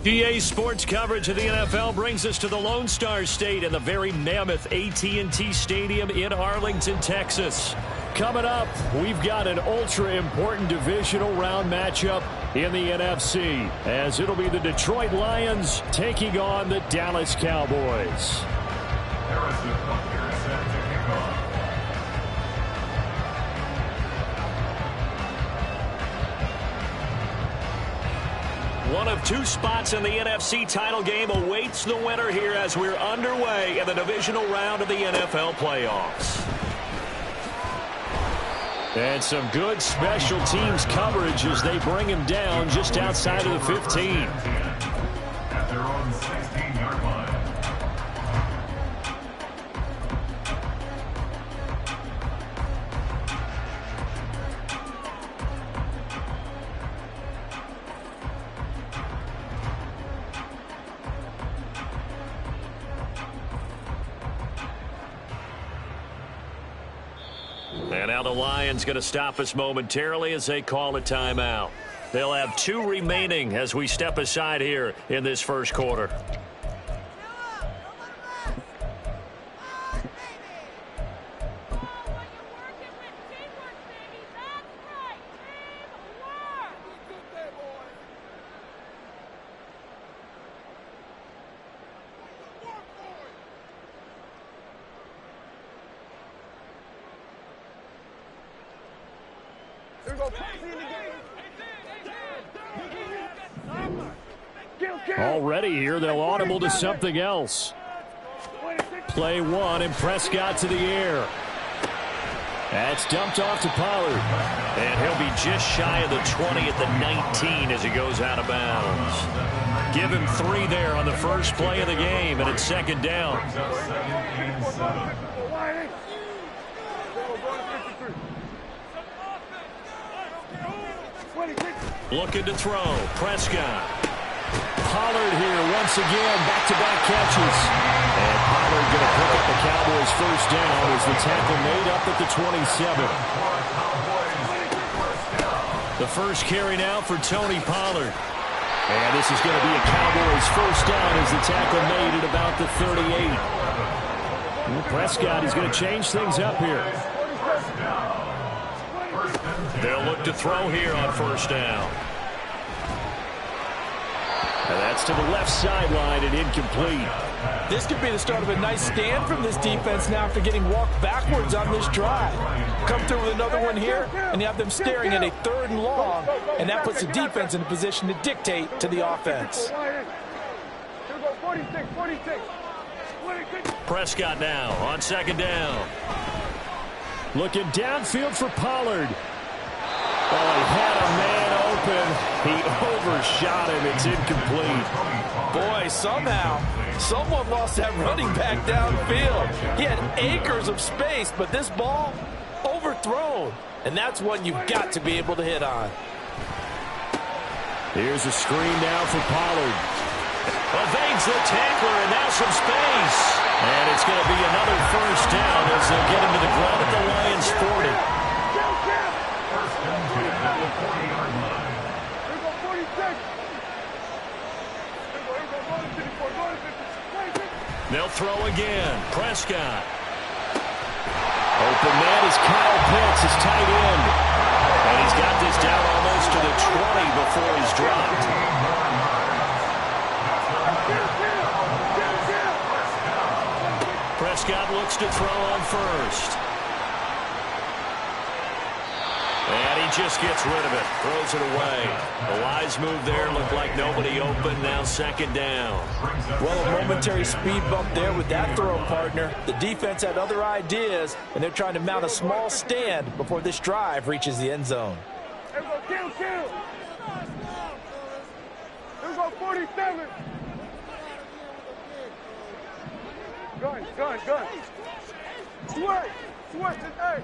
GA Sports coverage of the NFL brings us to the Lone Star State and the very mammoth AT&T Stadium in Arlington, Texas. Coming up, we've got an ultra-important divisional round matchup in the NFC, as it'll be the Detroit Lions taking on the Dallas Cowboys. One of two spots in the NFC title game awaits the winner here as we're underway in the divisional round of the NFL playoffs. And some good special teams coverage as they bring him down just outside of the 15. At their own 16-yard line. And now the Lions going to stop us momentarily as they call a timeout. They'll have two remaining as we step aside here in this first quarter. Already here, they'll audible to something else. Play one, and Prescott to the air. That's dumped off to Pollard. And he'll be just shy of the 20 at the 19 as he goes out of bounds. Give him 3 there on the first play of the game, and it's second down. Looking to throw. Prescott. Pollard here once again, back-to-back catches. And Pollard going to pick up the Cowboys' first down as the tackle made up at the 27. The first carry now for Tony Pollard. And this is going to be a Cowboys' first down as the tackle made at about the 38. And Prescott is going to change things up here. They'll look to throw here on first down. And that's to the left sideline and incomplete. This could be the start of a nice stand from this defense now after getting walked backwards on this drive. Come through with another one here, and you have them staring at a 3rd and long, and that puts the defense in a position to dictate to the offense. Prescott now on second down. Looking downfield for Pollard. Oh, he had a man open. He overshot him. It's incomplete. Boy, somehow, someone lost that running back downfield. He had acres of space, but this ball overthrown. And that's one you've got to be able to hit on. Here's a screen now for Pollard. Evades the tackler, and now some space. And it's going to be another first down as they'll get him to the ground at the Lions' 40. They'll throw again. Prescott. Open man is Kyle Pitts, his tight end. And he's got this down almost to the 20 before he's dropped. Prescott looks to throw on first. And he just gets rid of it. Throws it away. The wise move there. Looked like nobody open. Now second down. Well, a momentary speed bump there with that throw, partner. The defense had other ideas, and they're trying to mount a small stand before this drive reaches the end zone. Here we go, 47. Gun. Switch, hey.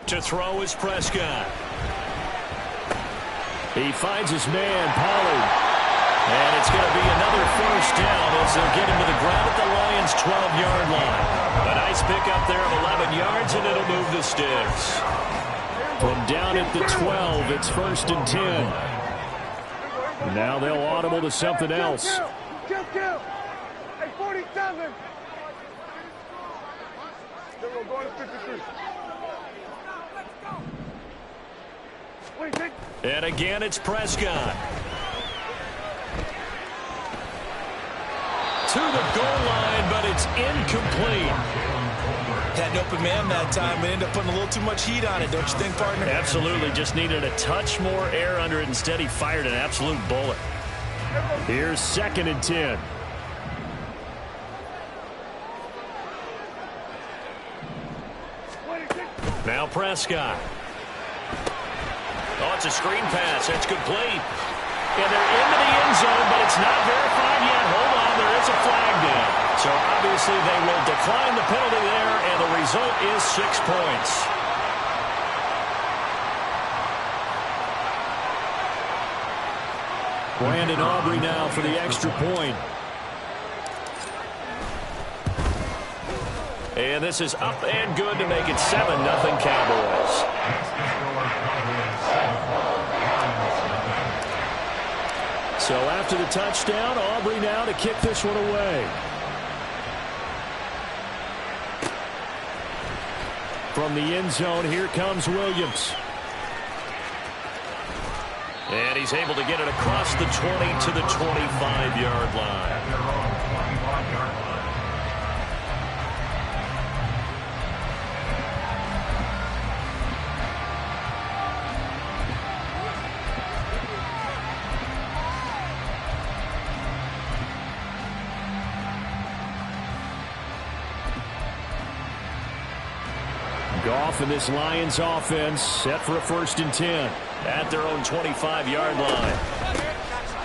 To throw is Prescott. He finds his man, Pollard. And it's going to be another first down as they'll get him to the ground at the Lions' 12-yard line. A nice pickup there of 11 yards, and it'll move the Sticks. From down at the 12, it's 1st and 10. Now they'll audible to something else. Kill. Hey, 47. Then we'll go to 53. And again, it's Prescott. To the goal line, but it's incomplete. Had an open man that time, but ended up putting a little too much heat on it, don't you think, partner? Absolutely. Just needed a touch more air under it. Instead, he fired an absolute bullet. Here's 2nd and 10. Now Prescott. Oh, it's a screen pass. That's complete. And they're into the end zone, but it's not verified yet. Hold on, there is a flag down. So obviously they will decline the penalty there, and the result is 6 points. Brandon Aubrey now for the extra point. And this is up and good to make it 7-0 Cowboys. So after the touchdown, Aubrey now to kick this one away. From the end zone, here comes Williams. And he's able to get it across the 20 to the 25-yard line. Goff and this Lions offense set for a 1st and 10 at their own 25-yard line.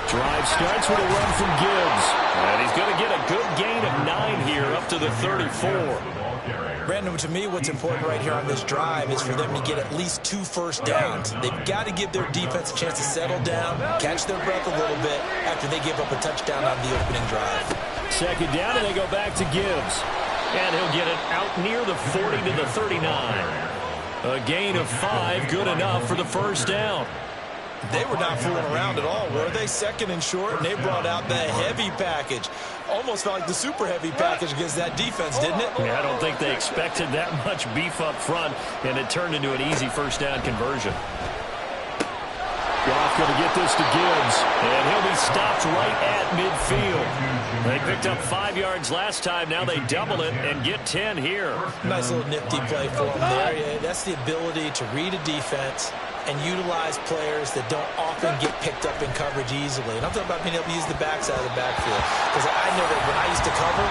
Drive starts with a run from Gibbs. And he's going to get a good gain of 9 here up to the 34. Brandon, to me, what's important right here on this drive is for them to get at least 2 first downs. They've got to give their defense a chance to settle down, catch their breath a little bit after they give up a touchdown on the opening drive. 2nd down, and they go back to Gibbs. And he'll get it out near the 40 to the 39. A gain of 5, good enough for the first down. They were not fooling around at all, were they? 2nd and short, and they brought out the heavy package. Almost felt like the super heavy package against that defense, didn't it? Yeah, I don't think they expected that much beef up front, and it turned into an easy first down conversion. Goff going to get this to Gibbs, and he'll be stopped right at midfield. They picked up 5 yards last time. Now they double it and get 10 here. Nice little nifty play for them there. Yeah, that's the ability to read a defense and utilize players that don't often get picked up in coverage easily. And I'm talking about being able to use the backside of the backfield. Because I know that when I used to cover,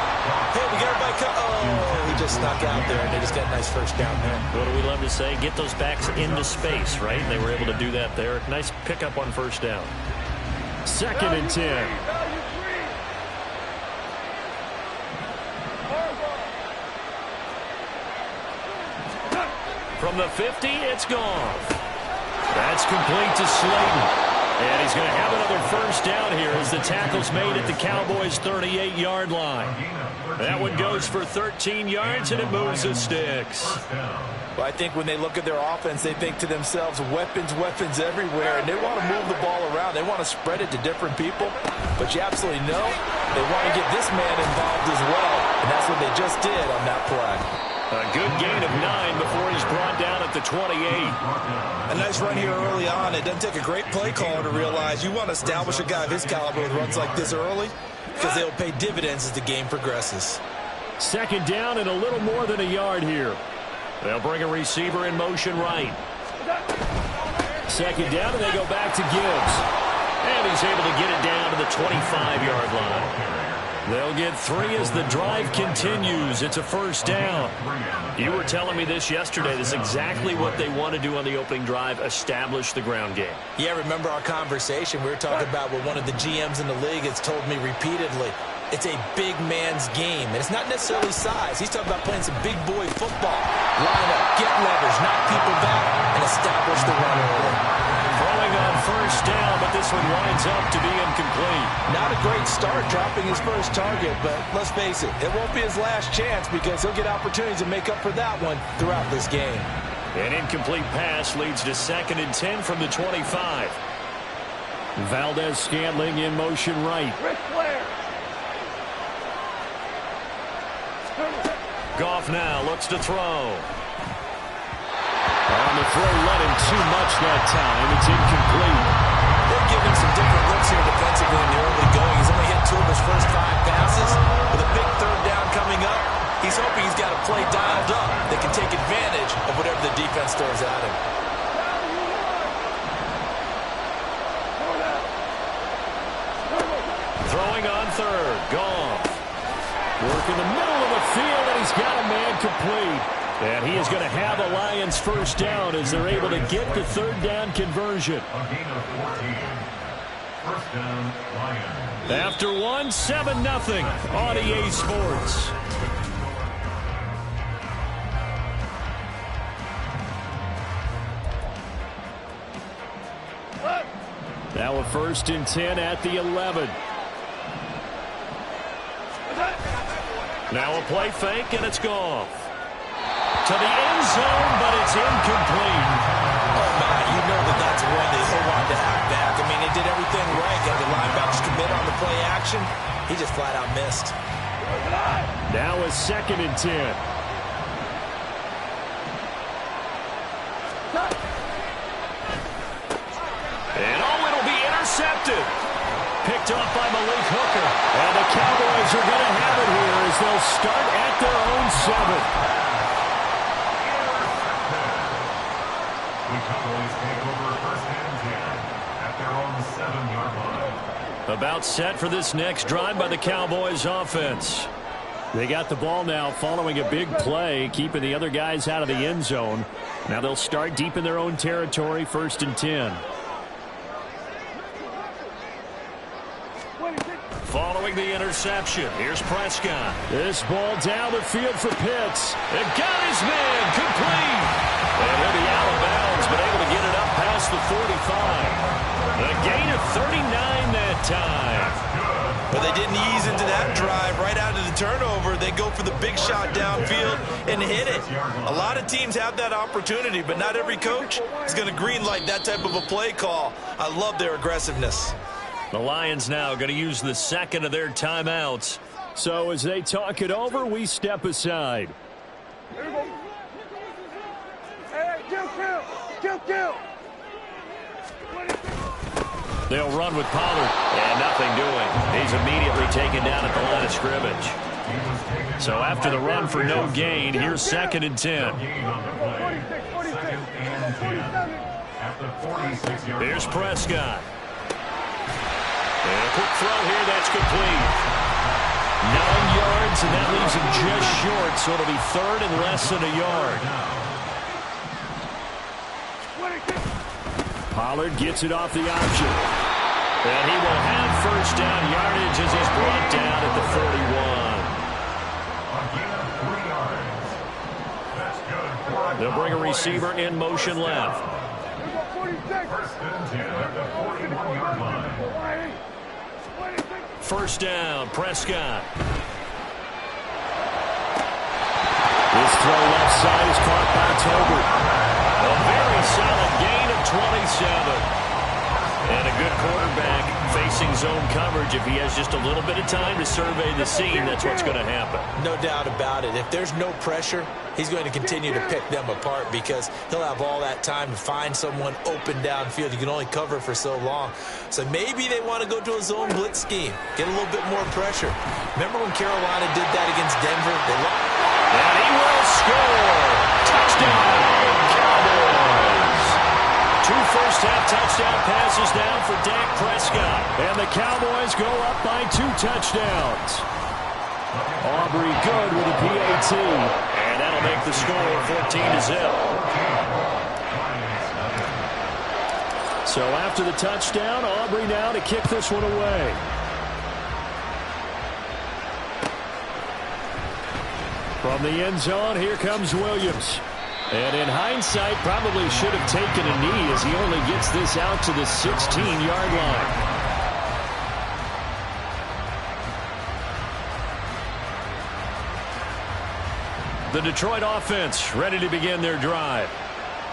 hey, we got everybody oh, he just snuck out there, and they just got a nice first down there. What do we love to say? Get those backs into space, right? They were able to do that there. Nice pickup on first down. 2nd and 10. From the 50, it's gone. That's complete to Slayton. And he's going to have another first down here as the tackle's made at the Cowboys' 38-yard line. That one goes for 13 yards, and it moves the Sticks. Well, I think when they look at their offense, they think to themselves, weapons everywhere, and they want to move the ball around. They want to spread it to different people. But you absolutely know they want to get this man involved as well, and that's what they just did on that play. A good gain of 9 before he's brought down at the 28. A nice run here early on. It doesn't take a great play caller to realize you want to establish a guy of his caliber with runs like this early because they'll pay dividends as the game progresses. 2nd down and a little more than a yard here. They'll bring a receiver in motion right. 2nd down, and they go back to Gibbs. And he's able to get it down to the 25-yard line. They'll get 3 as the drive continues. It's a first down. You were telling me this yesterday. This is exactly what they want to do on the opening drive, establish the ground game. Yeah, remember our conversation. We were talking about what one of the GMs in the league has told me repeatedly. It's a big man's game, and it's not necessarily size. He's talking about playing some big boy football. Line up, get leverage, knock people back, and establish the run early. Throwing on first first down, but this one winds up to be incomplete. Not a great start dropping his first target, but let's face it, it won't be his last chance because he'll get opportunities to make up for that one throughout this game. An incomplete pass leads to 2nd and 10 from the 25. Valdez-Scantling in motion right. Ric Flair. Goff now looks to throw. On the throw, let him too much that time. It's incomplete. They're giving some different looks here defensively in the early going. He's only hit 2 of his first 5 passes. With a big 3rd down coming up, he's hoping he's got a play dialed up that can take advantage of whatever the defense throws at him. Throwing on 3rd. Goff. Work in the middle of the field, and he's got a man complete. And he is going to have a Lions first down as they're able to get the 3rd down conversion. A gain of 14. First down, Lions. After 1, 7-0 on EA Sports. Now a 1st and 10 at the 11. Now a play fake, and it's Goff. To the end zone, but it's incomplete. Oh, my, you know that's one they hold on to halfback. I mean, they did everything right. Got the linebackers commit on the play action. He just flat out missed. Now a 2nd and 10. And it'll be intercepted. Picked off by Malik Hooker. And the Cowboys are going to have it here as they'll start at their own 7. The Cowboys take over 1st and 10 at their own 7-yard line. About set for this next drive by the Cowboys offense. They got the ball now following a big play, keeping the other guys out of the end zone. Now they'll start deep in their own territory, 1st and 10. Following the interception, here's Prescott. This ball down the field for Pitts. They've got his man complete. And he'll be out of bounds, but able to get it up past the 45. A gain of 39 that time. But they didn't ease into that drive right out of the turnover. They go for the big shot downfield and hit it. A lot of teams have that opportunity, but not every coach is going to greenlight that type of a play call. I love their aggressiveness. The Lions now going to use the 2nd of their timeouts. So as they talk it over, we step aside. Hey, kill. They'll run with Pollard. And nothing doing. He's immediately taken down at the line of scrimmage. So after the run for no gain, here's 2nd and 10. Here's Prescott. And a quick throw here, that's complete. 9 yards, and that leaves him just short, so it'll be 3rd and less than a yard. Pollard gets it off the option. And he will have first down yardage as he's brought down at the 41. They'll bring a receiver in motion left. First and 10 at the 41-yard line. First down, Prescott. This throw left side is caught by Tolbert. A very solid gain of 27. And a good quarterback facing zone coverage. If he has just a little bit of time to survey the scene, that's what's going to happen. No doubt about it. If there's no pressure, he's going to continue to pick them apart because he'll have all that time to find someone open downfield. You can only cover for so long. So maybe they want to go to a zone blitz scheme, get a little bit more pressure. Remember when Carolina did that against Denver? And he will score. Touchdown, Cowboys. 2 first-half touchdown passes now for Dak Prescott. And the Cowboys go up by 2 touchdowns. Aubrey good with a PAT. And that'll make the score 14-0. So after the touchdown, Aubrey now to kick this one away. From the end zone, here comes Williams. And in hindsight, probably should have taken a knee as he only gets this out to the 16-yard line. The Detroit offense ready to begin their drive.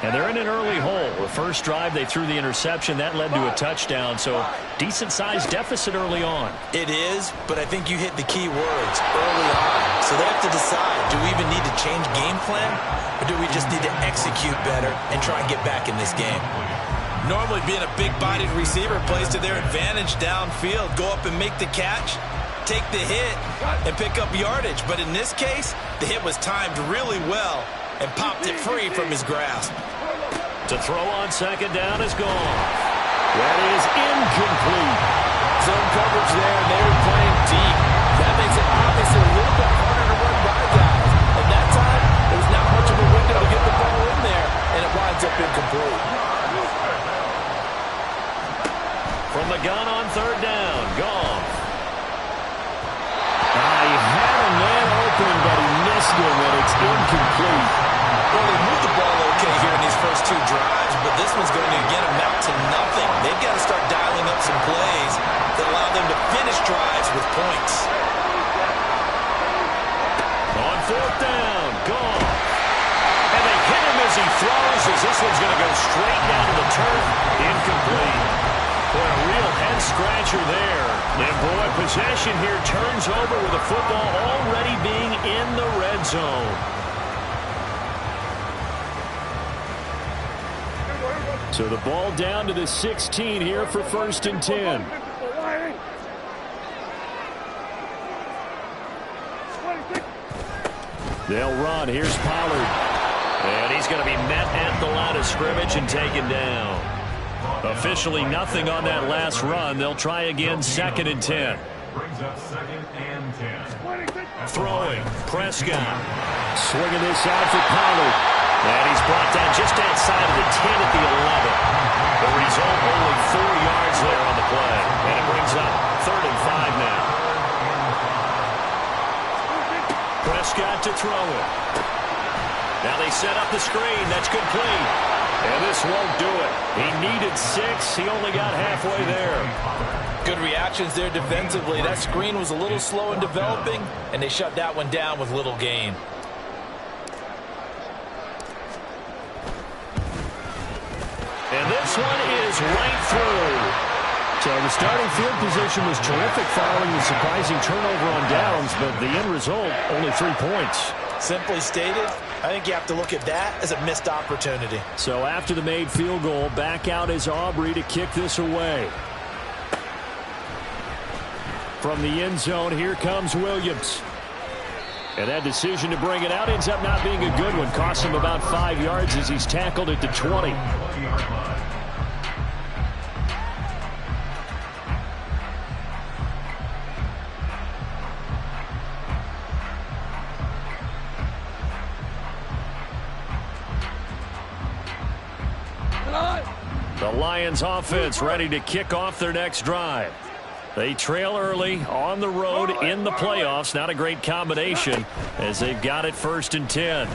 And they're in an early hole. The first drive, they threw the interception. That led to a touchdown, so decent-sized deficit early on. It is, but I think you hit the key words, early on. So they have to decide, do we even need to change game plan, or do we just need to execute better and try and get back in this game? Normally, being a big-bodied receiver plays to their advantage downfield. Go up and make the catch, take the hit, and pick up yardage. But in this case, the hit was timed really well and popped it free from his grasp. To throw on second down is gone. That is incomplete. Zone coverage there, and they were playing deep. That makes it obviously a little bit harder to run by guys. And that time, there was not much of a window to get the ball in there, and it winds up incomplete. From the gun on third down, Goff. He had a man open, but he missed him, and it's incomplete. Well, they moved the ball okay here in these first two drives, but this one's going to, again, amount to nothing. They've got to start dialing up some plays that allow them to finish drives with points. On fourth down, Goff. And they hit him as he throws, as this one's going to go straight down to the turf. Incomplete. Boy, a real head-scratcher there. And, boy, possession here turns over with the football already being in the red zone. So the ball down to the 16 here for 1st and 10. They'll run. Here's Pollard. And he's going to be met at the line of scrimmage and taken down. Officially nothing on that last run. They'll try again 2nd and 10. Brings up 2nd and 10. Throwing. Prescott. Swinging this out for Pollard. And he's brought down just outside of the 10 at the 11. The result, only 4 yards there on the play. And it brings up 3rd and 5 now. Prescott to throw it. Now they set up the screen. That's complete. And this won't do it. He needed 6. He only got halfway there. Good reactions there defensively. That screen was a little slow in developing, and they shut that one down with little gain. And this one is right through. So the starting field position was terrific following the surprising turnover on downs, but the end result, only 3 points. Simply stated, I think you have to look at that as a missed opportunity. So after the made field goal, back out is Aubrey to kick this away. From the end zone, here comes Williams. And that decision to bring it out ends up not being a good one. Cost him about 5 yards as he's tackled at the 20. The Lions offense ready to kick off their next drive. They trail early on the road in the playoffs. Not a great combination as they've got it 1st and 10.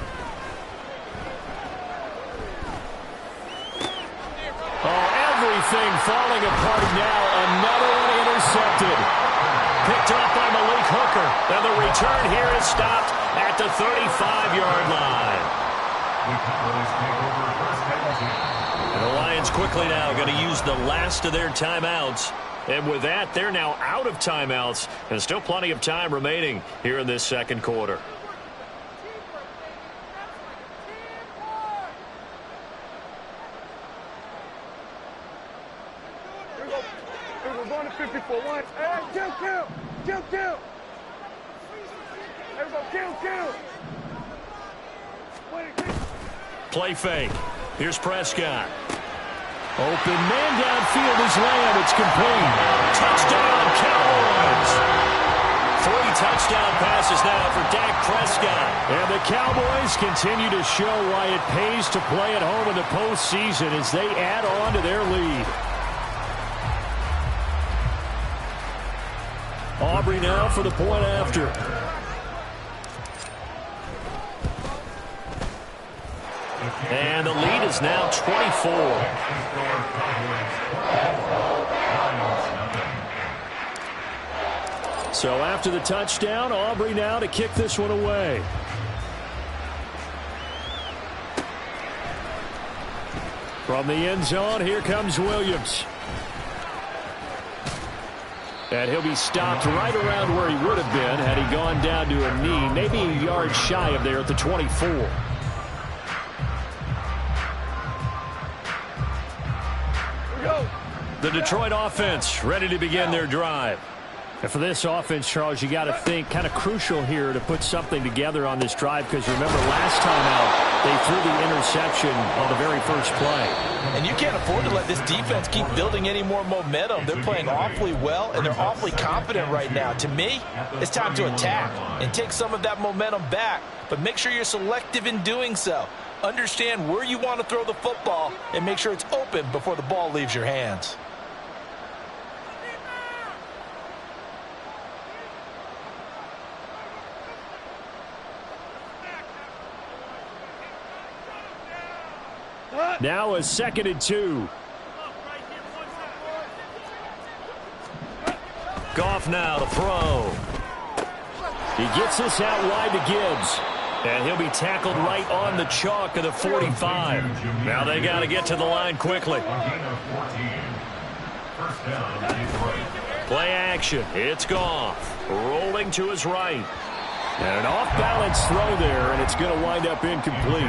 Oh, everything falling apart now. Another one intercepted. Picked off by Malik Hooker. And the return here is stopped at the 35-yard line. And the Lions quickly now going to use the last of their timeouts. And with that, they're now out of timeouts. And still plenty of time remaining here in this second quarter. We're going to 54-1. Hey, kill. Everybody, kill. Play fake. Here's Prescott. Open man downfield is Lamb. It's complete. Touchdown, Cowboys. 3 touchdown passes now for Dak Prescott. And the Cowboys continue to show why it pays to play at home in the postseason as they add on to their lead. Aubrey now for the point after. And the lead is now 24. So after the touchdown, Aubrey now to kick this one away. From the end zone, here comes Williams. And he'll be stopped right around where he would have been had he gone down to a knee, maybe a yard shy of there at the 24. The Detroit offense ready to begin their drive. And for this offense, Charles, you got to think kind of crucial here to put something together on this drive, because remember last time out they threw the interception on the very first play. And you can't afford to let this defense keep building any more momentum. They're playing awfully well, and they're awfully confident right now. To me, it's time to attack and take some of that momentum back, but make sure you're selective in doing so. Understand where you want to throw the football and make sure it's open before the ball leaves your hands. Now a 2nd and 2. Goff now to throw. He gets this out wide to Gibbs. And he'll be tackled right on the chalk of the 45. Now they got to get to the line quickly. Play action. It's Goff. Rolling to his right. And an off-balance throw there, and it's going to wind up incomplete.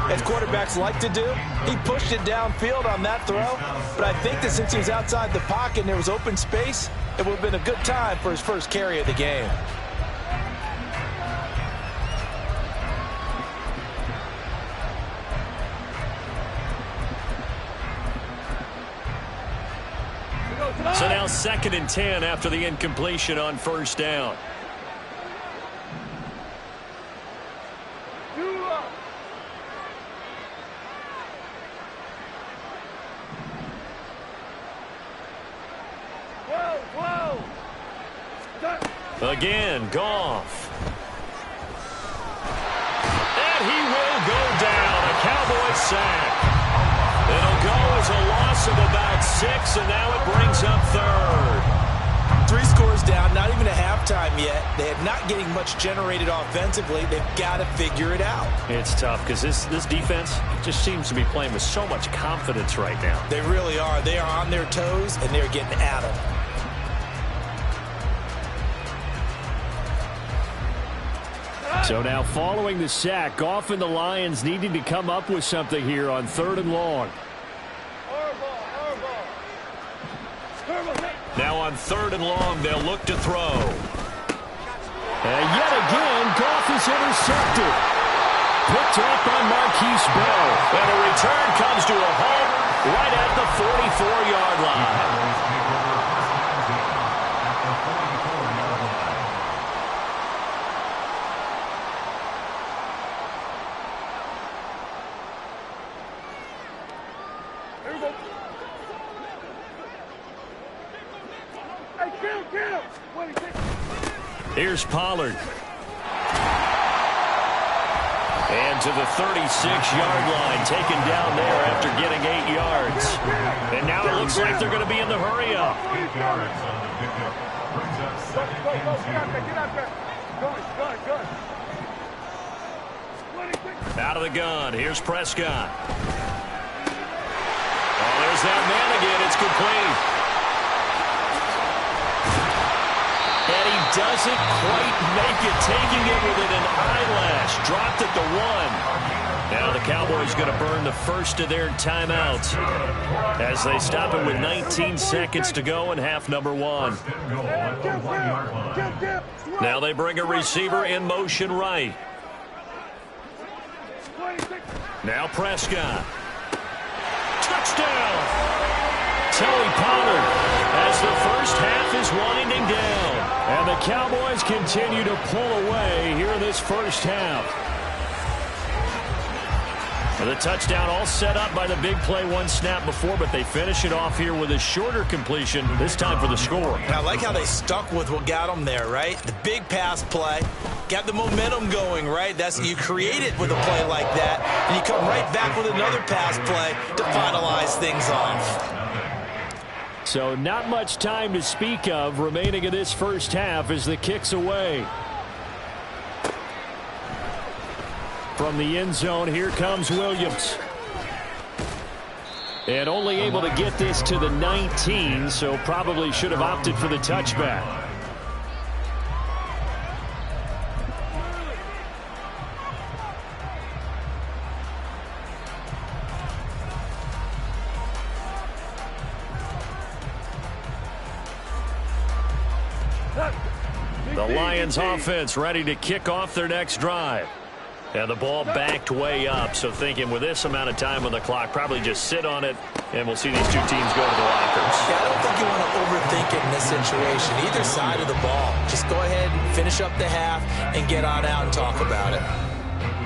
As quarterbacks like to do, he pushed it downfield on that throw, but I think that since he was outside the pocket and there was open space, it would have been a good time for his first carry of the game. So now 2nd and 10 after the incompletion on first down. Again, Goff. And he will go down. A Cowboy sack. It'll go as a loss of about 6, and now it brings up 3rd. 3 scores down, not even a halftime yet. They are not getting much generated offensively. They've got to figure it out. It's tough because this defense just seems to be playing with so much confidence right now. They really are. They are on their toes, and they're getting at them. So now following the sack, Goff and the Lions needing to come up with something here on 3rd and long. Now on 3rd and long, they'll look to throw. And yet again, Goff is intercepted. Picked up by Marquise Bell. And the return comes to a halt right at the 44-yard line. Here's Pollard. And to the 36-yard line, taken down there after getting 8 yards. And now it looks like they're going to be in the hurry-up. Out of the gun, here's Prescott. Oh, there's that man again. It's complete. And he doesn't quite make it, taking it within an eyelash. Dropped at the 1. Now the Cowboys going to burn the first of their timeouts as they stop it with 19 seconds to go in half number 1. Now they bring a receiver in motion right. Now Prescott. Touchdown! Tony Pollard as the first half is winding down. And the Cowboys continue to pull away here in this first half. The touchdown all set up by the big play one snap before, but they finish it off here with a shorter completion, this time for the score. And I like how they stuck with what got them there, right? The big pass play, got the momentum going, right? You create it with a play like that, and you come right back with another pass play to finalize things off. So not much time to speak of remaining in this first half as the kick's away. From the end zone, here comes Williams. And only able to get this to the 19, so probably should have opted for the touchback. The Lions offense ready to kick off their next drive. And the ball backed way up, so thinking with this amount of time on the clock, probably just sit on it, and we'll see these two teams go to the lockers. Yeah, I don't think you want to overthink it in this situation. Either side of the ball. Just go ahead and finish up the half and get on out and talk about it.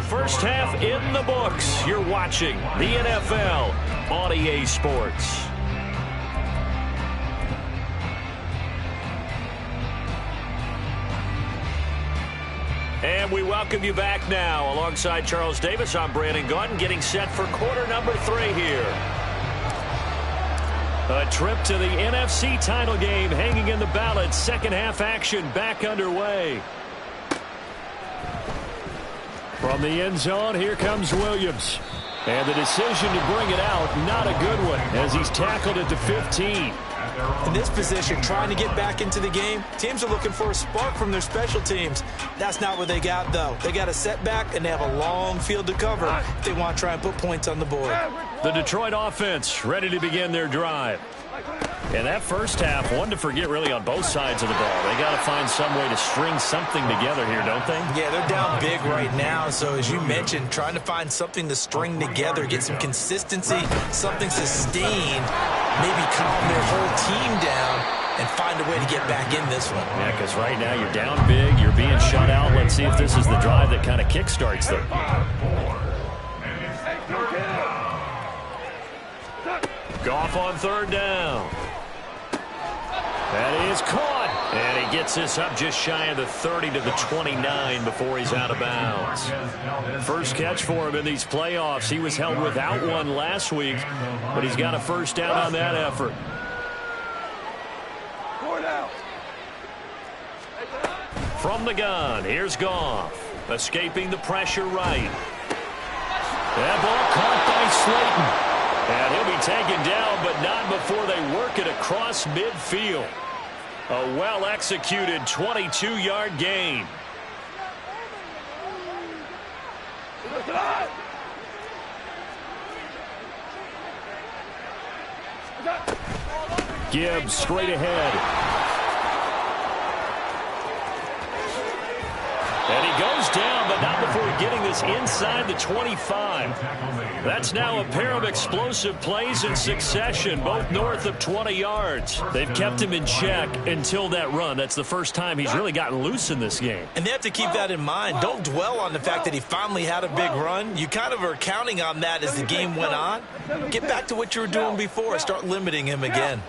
First half in the books. You're watching the NFL on EA Sports. And we welcome you back now. Alongside Charles Davis, I'm Brandon Gaudin, getting set for quarter number 3 here. A trip to the NFC title game hanging in the balance. Second half action back underway. From the end zone, here comes Williams. And the decision to bring it out, not a good one, as he's tackled at the 15. In this position, trying to get back into the game, teams are looking for a spark from their special teams. That's not what they got, though. They got a setback, and they have a long field to cover if they want to try and put points on the board. The Detroit offense ready to begin their drive. And that first half, one to forget really on both sides of the ball. They got to find some way to string something together here, don't they? Yeah, they're down big right now. So as you mentioned, trying to find something to string together, get some consistency, something sustained, maybe calm their whole team down and find a way to get back in this one. Yeah, because right now you're down big, you're being shut out. Let's see if this is the drive that kind of kickstarts them. Goff on third down. That is caught. And he gets this up just shy of the 30 to the 29 before he's out of bounds. First catch for him in these playoffs. He was held without one last week, but he's got a first down on that effort. From the gun, here's Goff. Escaping the pressure right. That ball caught by Slayton. And he'll be taken down, but not before they work it across midfield. A well-executed 22-yard gain. Gibbs straight ahead. And he goes down, but not before getting this inside the 25. That's now a pair of explosive plays in succession, both north of 20 yards. They've kept him in check until that run. That's the first time he's really gotten loose in this game. And they have to keep that in mind. Don't dwell on the fact that he finally had a big run. You kind of are counting on that as the game went on. Get back to what you were doing before. Start limiting him again.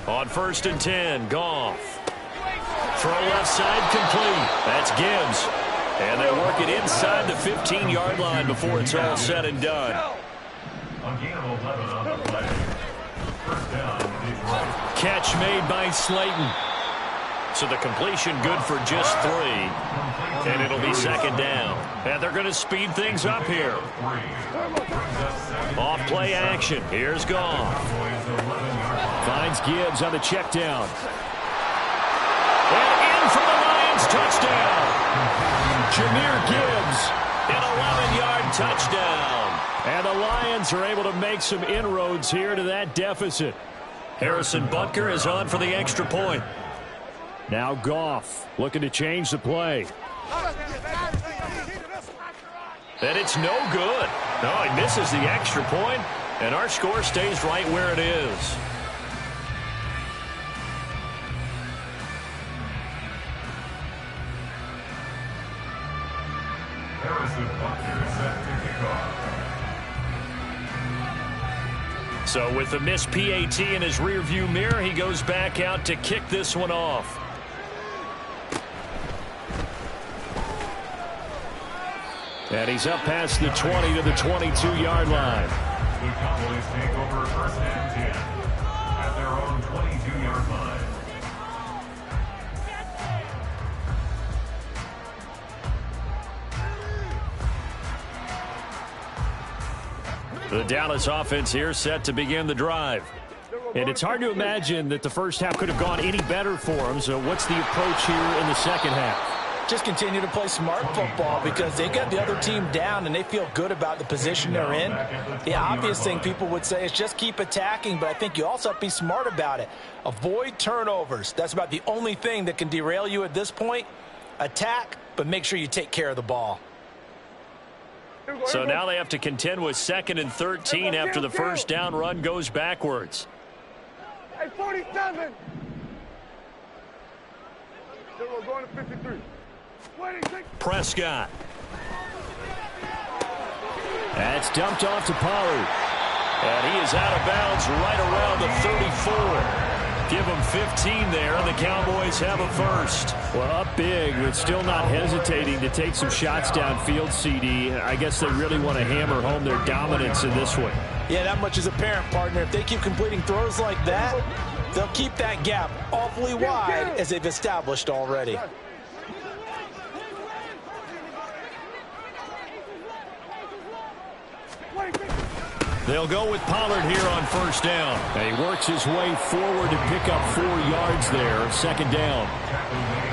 On 1st and 10, Goff. Throw left side complete. That's Gibbs. And they work it inside the 15-yard line before it's all said and done. Catch made by Slayton. So the completion good for just 3. And it'll be second down. And they're going to speed things up here. Off play action. Here's Goff. Finds Gibbs on the check down. And in for the Lions touchdown. Jahmyr Gibbs, an 11-yard touchdown. And the Lions are able to make some inroads here to that deficit. Harrison Butker is on for the extra point. Now Goff looking to change the play. And it's no good. No, he misses the extra point, and our score stays right where it is. Harrison Butker set to kick off. So with the missed PAT in his rearview mirror, he goes back out to kick this one off. And he's up past the 20 to the 22-yard line. The Cowboys take over first and 10 at their own 22-yard line. The Dallas offense here set to begin the drive. And it's hard to imagine that the first half could have gone any better for them. So what's the approach here in the second half? Just continue to play smart football because they got the other team down and they feel good about the position they're in. The obvious thing people would say is just keep attacking, but I think you also have to be smart about it. Avoid turnovers. That's about the only thing that can derail you at this point. Attack, but make sure you take care of the ball. So now they have to contend with 2nd and 13 after the first down run goes backwards. Hey, 47. We're going to 53. 26. Prescott. That's dumped off to Pollard. And he is out of bounds right around the 34. Give them 15 there, and the Cowboys have a first. Well, up big, but still not hesitating to take some shots downfield, CD. I guess they really want to hammer home their dominance in this one. Yeah, that much is apparent, partner. If they keep completing throws like that, they'll keep that gap awfully wide as they've established already. They'll go with Pollard here on first down. And he works his way forward to pick up 4 yards there, second down.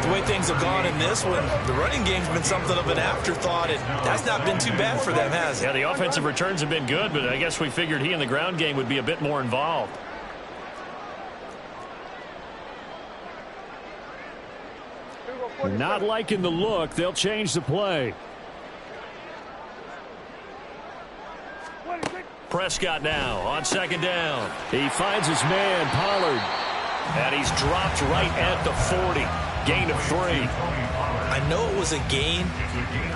The way things have gone in this one, the running game's been something of an afterthought, and that's not been too bad for them, has it? Yeah, the offensive returns have been good, but I guess we figured he in the ground game would be a bit more involved. Not liking the look. They'll change the play. Prescott now on second down. He finds his man, Pollard. And he's dropped right at the 40. Gain of 3. I know it was a gain,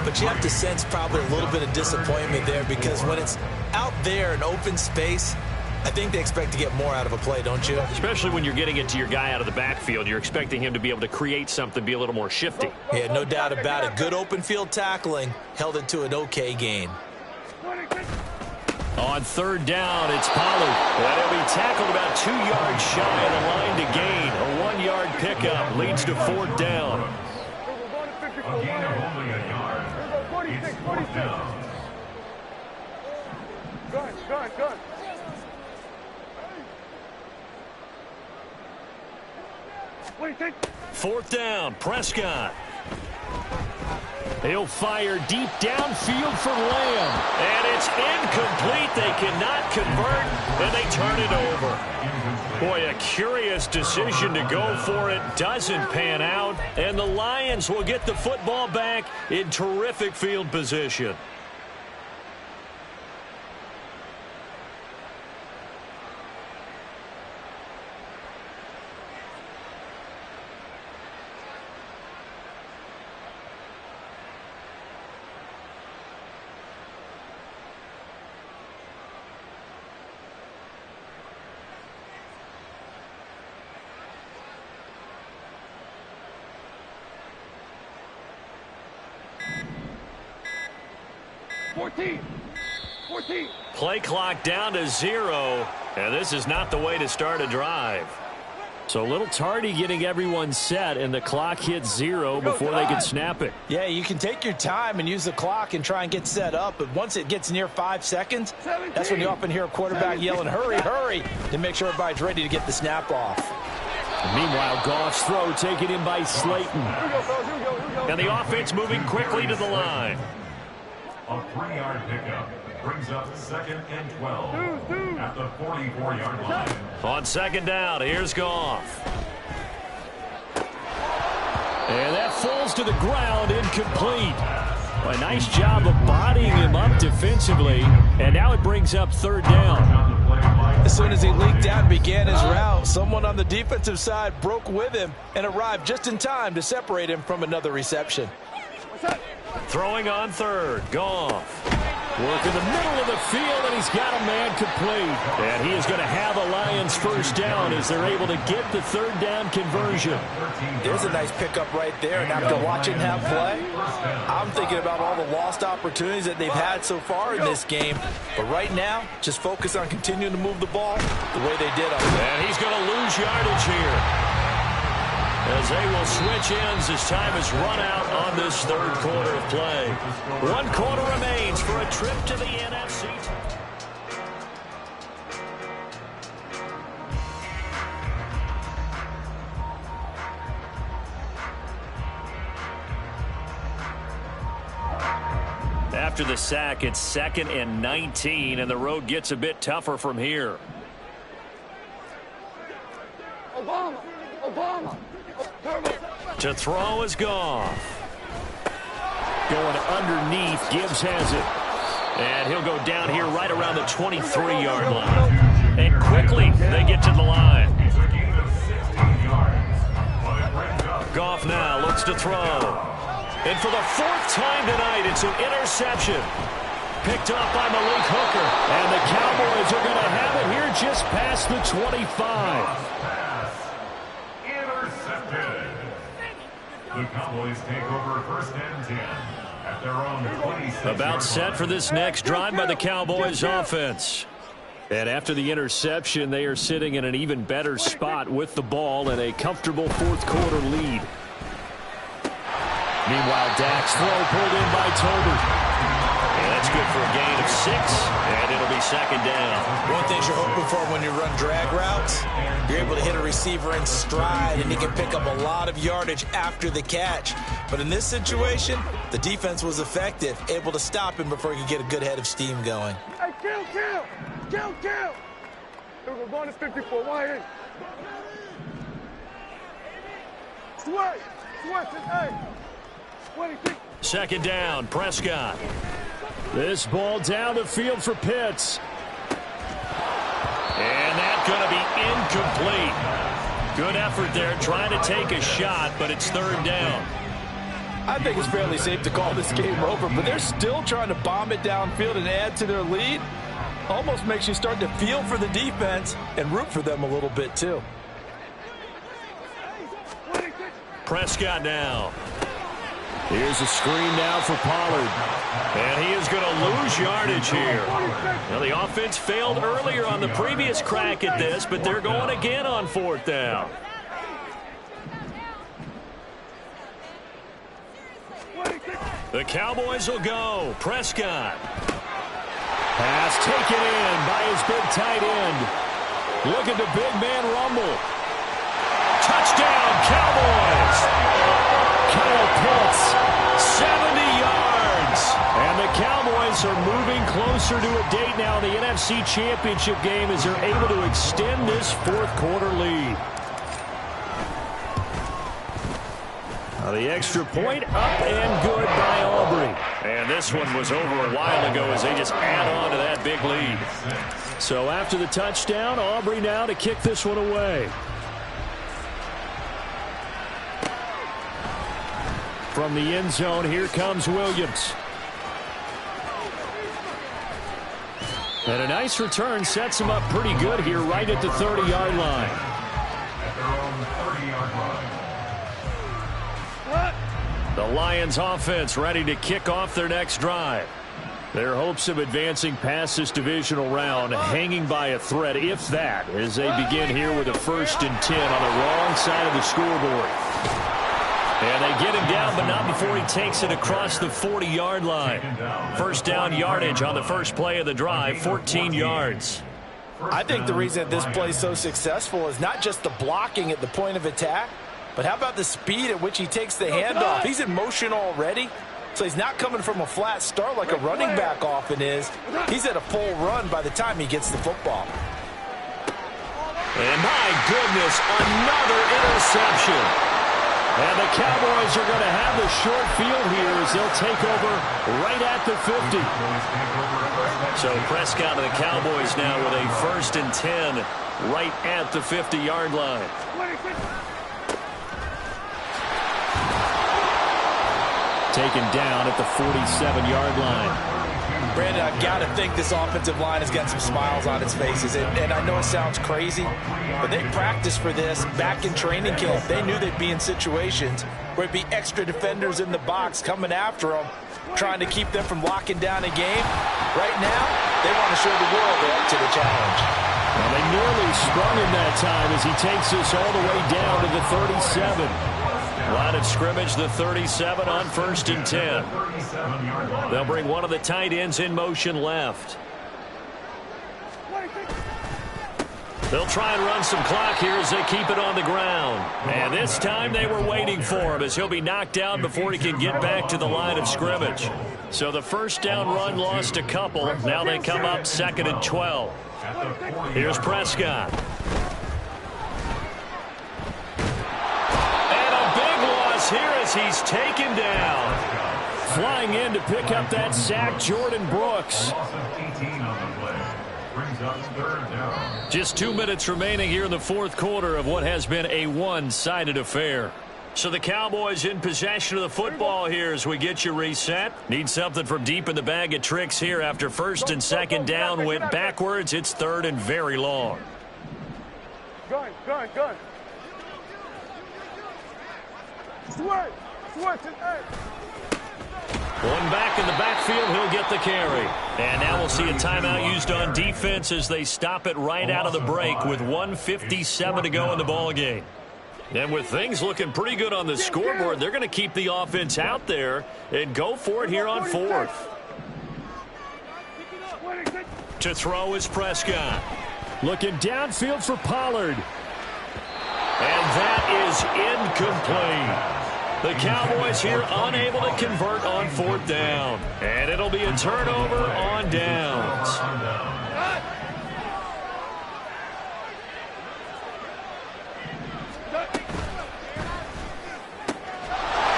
but you have to sense probably a little bit of disappointment there because when it's out there in open space, I think they expect to get more out of a play, don't you? Especially when you're getting it to your guy out of the backfield. You're expecting him to be able to create something, be a little more shifty. Yeah, no doubt about it. Good open field tackling held it to an okay gain. On third down, it's Pollard. And he'll be tackled about 2 yards shy of the line to gain. A 1-yard pickup leads to fourth down. A gain of only a yard. It's fourth down. Gun. Fourth down, Prescott. He'll fire deep downfield for Lamb. And it's incomplete. They cannot convert, and they turn it over. Boy, a curious decision to go for it. Doesn't pan out. And the Lions will get the football back in terrific field position. Play clock down to 0, and this is not the way to start a drive. So a little tardy getting everyone set, and the clock hits 0 before they can snap it. Yeah, you can take your time and use the clock and try and get set up, but once it gets near 5 seconds, that's when you often hear a quarterback yelling, hurry, hurry, to make sure everybody's ready to get the snap off. And meanwhile, Goff's throw taken in by Slayton. And the offense moving quickly to the line. A 3-yard pickup brings up 2nd and 12 at the 44-yard line. On second down, here's Goff. And that falls to the ground, incomplete. A nice job of bodying him up defensively, and now it brings up third down. As soon as he leaked out and began his route, someone on the defensive side broke with him and arrived just in time to separate him from another reception. Throwing on third, Goff. Work in the middle of the field, and he's got a man complete. And he is going to have a Lions first down as they're able to get the third down conversion. There's a nice pickup right there, and after watching that play, I'm thinking about all the lost opportunities that they've had so far in this game. But right now, just focus on continuing to move the ball the way they did on it. And he's going to lose yardage here, as they will switch ends as time has run out on this third quarter of play. 1 quarter remains for a trip to the NFC. After the sack, it's 2nd and 19, and the road gets a bit tougher from here. Obama. To throw is Goff. Going underneath, Gibbs has it. And he'll go down here right around the 23-yard line. And quickly, they get to the line. Goff now looks to throw. And for the 4th time tonight, it's an interception. Picked up by Malik Hooker. And the Cowboys are going to have it here just past the 25. The Cowboys take over 1st and 10 at their own 26. About set for this next drive by the Cowboys offense. And after the interception, they are sitting in an even better spot with the ball and a comfortable 4th quarter lead. Meanwhile, Dak's throw pulled in by Tolbert. And that's good for a gain of 6, and it'll be 2nd down. One thing you're hoping for when you run drag routes, you're able to hit a receiver in stride, and he can pick up a lot of yardage after the catch. But in this situation, the defense was effective, able to stop him before he could get a good head of steam going. Hey, kill. We're going to 54. Why ain't? Switch, hey. 26. 2nd down, Prescott. This ball down the field for Pitts. And that's going to be incomplete. Good effort there trying to take a shot, but it's 3rd down. I think it's fairly safe to call this game over, but they're still trying to bomb it downfield and add to their lead. Almost makes you start to feel for the defense and root for them a little bit too. Prescott now. Here's a screen now for Pollard. And he is going to lose yardage here. Well, the offense failed earlier on the previous crack at this, but they're going again on 4th down. The Cowboys will go. Prescott. Pass taken in by his big tight end. Look at the big man rumble. Touchdown, Cowboys. Kyle Pitts, 70 yards. And the Cowboys are moving closer to a date now in the NFC Championship game as they're able to extend this 4th quarter lead. Now the extra point up and good by Aubrey. And this one was over a while ago as they just add on to that big lead. So after the touchdown, Aubrey now to kick this one away. From the end zone, here comes Williams. And a nice return sets him up pretty good here right at the 30-yard line. At their own 30-yard line. The Lions offense ready to kick off their next drive. Their hopes of advancing past this divisional round hanging by a thread, if that, as they begin here with a 1st and 10 on the wrong side of the scoreboard. And they get him down, but not before he takes it across the 40-yard line. 1st down yardage on the first play of the drive, 14 yards. I think the reason that this play is so successful is not just the blocking at the point of attack, but how about the speed at which he takes the handoff? He's in motion already, so he's not coming from a flat start like a running back often is. He's at a full run by the time he gets the football. And my goodness, another interception. And the Cowboys are going to have the short field here as they'll take over right at the 50. So Prescott and the Cowboys now with a 1st and 10 right at the 50-yard line. Taken down at the 47-yard line. Brandon, I've got to think this offensive line has got some smiles on its faces. And I know it sounds crazy, but they practiced for this back in training camp. They knew they'd be in situations where it'd be extra defenders in the box coming after them, trying to keep them from locking down a game. Right now, they want to show the world they're up to the challenge. Well, they nearly sprung him that time as he takes this all the way down to the 37. Line of scrimmage, the 37 on 1st and 10. They'll bring one of the tight ends in motion left. They'll try and run some clock here as they keep it on the ground. And this time they were waiting for him as he'll be knocked down before he can get back to the line of scrimmage. So the first down run lost a couple. Now they come up 2nd and 12. Here's Prescott. And a big loss here as he's taken down. Flying in to pick up that sack, Jordan Brooks. Just 2 minutes remaining here in the 4th quarter of what has been a one-sided affair. So the Cowboys in possession of the football here as we get you reset. Need something from deep in the bag of tricks here after 1st and 2nd down went backwards. It's 3rd and very long. Gun. Switch. One back in the backfield, he'll get the carry. And now we'll see a timeout used on defense as they stop it right out of the break with 1:57 to go in the ballgame. And with things looking pretty good on the scoreboard, they're going to keep the offense out there and go for it here on 4th. To throw is Prescott. Looking downfield for Pollard. And that is incomplete. The Cowboys here unable to convert on 4th down. And it'll be a turnover on downs.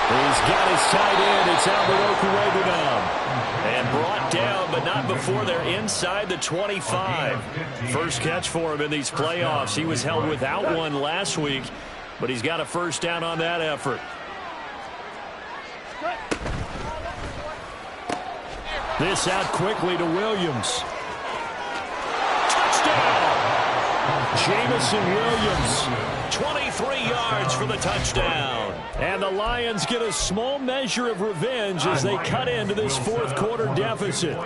He's got his tight end. It's Albert Okwuegbunam. And brought down, but not before they're inside the 25. First catch for him in these playoffs. He was held without one last week, but he's got a first down on that effort. This out quickly to Williams. Touchdown! Jamison Williams, 23 yards for the touchdown. And the Lions get a small measure of revenge as they cut into this 4th quarter deficit.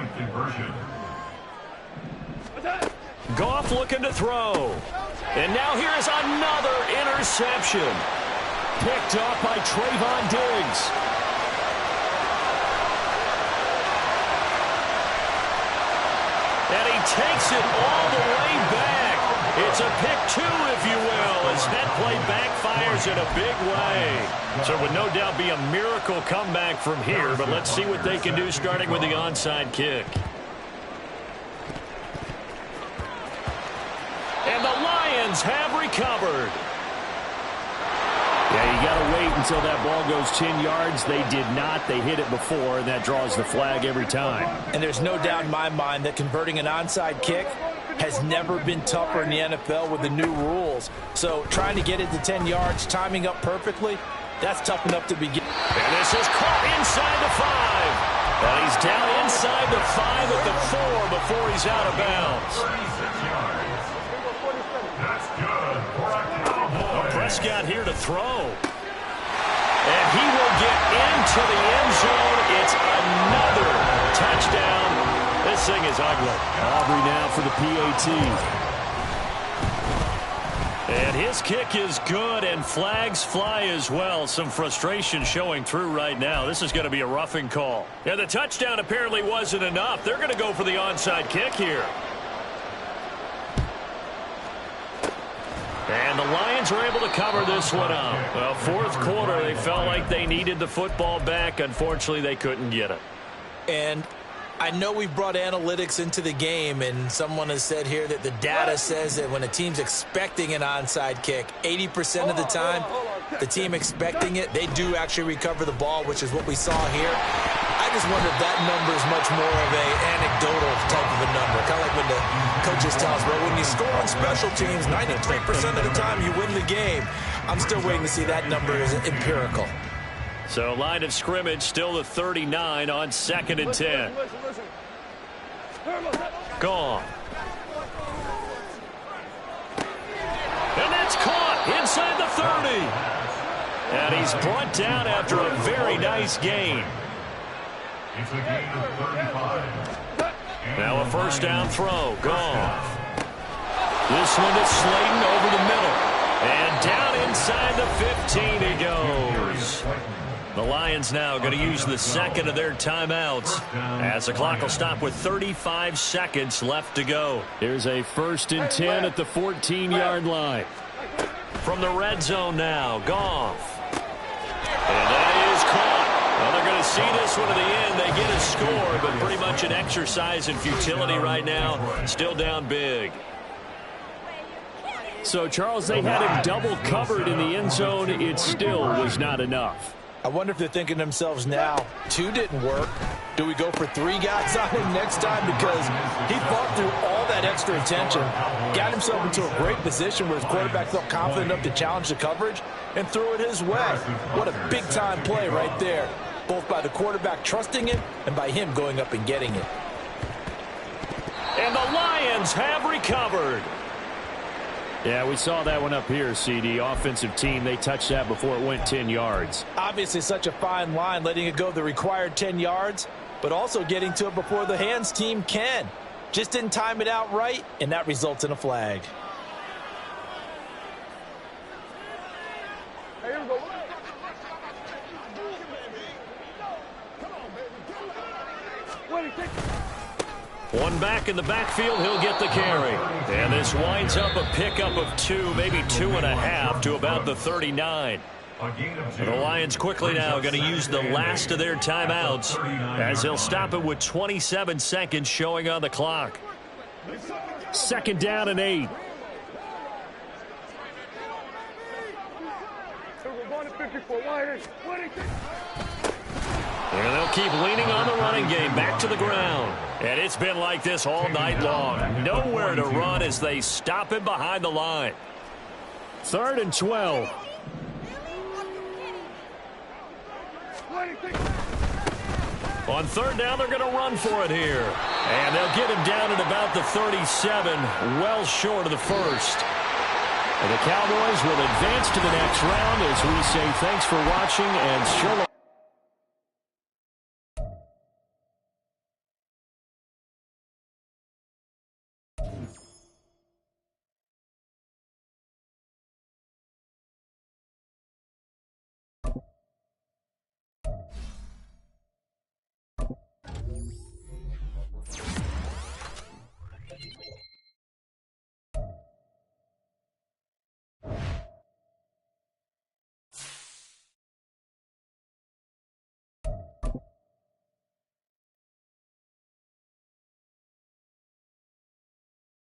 Goff looking to throw. And now here is another interception. Picked off by Trayvon Diggs. And he takes it all the way back. It's a pick 2, if you will, as that play backfires in a big way. So it would no doubt be a miracle comeback from here, but let's see what they can do starting with the onside kick. And the Lions have recovered. Yeah, you got to wait until that ball goes 10 yards. They did not. They hit it before, and that draws the flag every time. And there's no doubt in my mind that converting an onside kick has never been tougher in the NFL with the new rules. So trying to get it to 10 yards, timing up perfectly, that's tough enough to begin. And this is caught inside the 5. And he's down inside the 5 at the 4 before he's out of bounds. That's good for a Cowboy. Prescott here to throw. And he will get into the end zone. It's another touchdown. This thing is ugly. Aubrey now for the PAT. And his kick is good, and flags fly as well. Some frustration showing through right now. This is going to be a roughing call. And the touchdown apparently wasn't enough. They're going to go for the onside kick here. And the Lions are able to cover this one up. Well, 4th quarter, they felt like they needed the football back. Unfortunately, they couldn't get it. And I know we brought analytics into the game, and someone has said here that the data says that when a team's expecting an onside kick, 80% of the time, the team expecting it, they do actually recover the ball, which is what we saw here. I just wonder if that number is much more of an anecdotal type of a number. Kind of like when the coaches tell us, well, when you score on special teams, 93% of the time you win the game. I'm still waiting to see that number is empirical. So line of scrimmage still the 39 on 2nd and 10. Listen. Gone. And that's caught inside the 30. And he's brought down after a very nice gain. It's a gain of 35. Now a first down throw. Goff. This one to Slayton over the middle. And down inside the 15 he goes. The Lions now going to use the second of their timeouts as the clock will stop with 35 seconds left to go. Here's a 1st and 10 at the 14-yard line. From the red zone now, Goff. And that is caught. Well, they're going to see this one to the end. They get a score, but pretty much an exercise in futility right now. Still down big. So, Charles, they had him double covered in the end zone. It still was not enough. I wonder if they're thinking to themselves now, 2 didn't work. Do we go for 3 guys on him next time? Because he fought through all that extra attention, got himself into a great position where his quarterback felt confident enough to challenge the coverage and threw it his way. What a big-time play right there, both by the quarterback trusting it and by him going up and getting it. And the Lions have recovered. Yeah, we saw that one up here, CD. Offensive team, they touched that before it went 10 yards. Obviously such a fine line, letting it go the required 10 yards, but also getting to it before the hands team can. Just didn't time it out right, and that results in a flag. One back in the backfield, he'll get the carry. And this winds up a pickup of 2, maybe 2.5 to about the 39. The Lions quickly now going to use the last of their timeouts as they'll stop it with 27 seconds showing on the clock. 2nd down and 8. And they'll keep leaning on the running game back to the ground. And it's been like this all night long. Nowhere to run as they stop him behind the line. 3rd and 12. On 3rd down, they're going to run for it here. And they'll get him down at about the 37, well short of the 1st. And the Cowboys will advance to the next round as we say thanks for watching and sure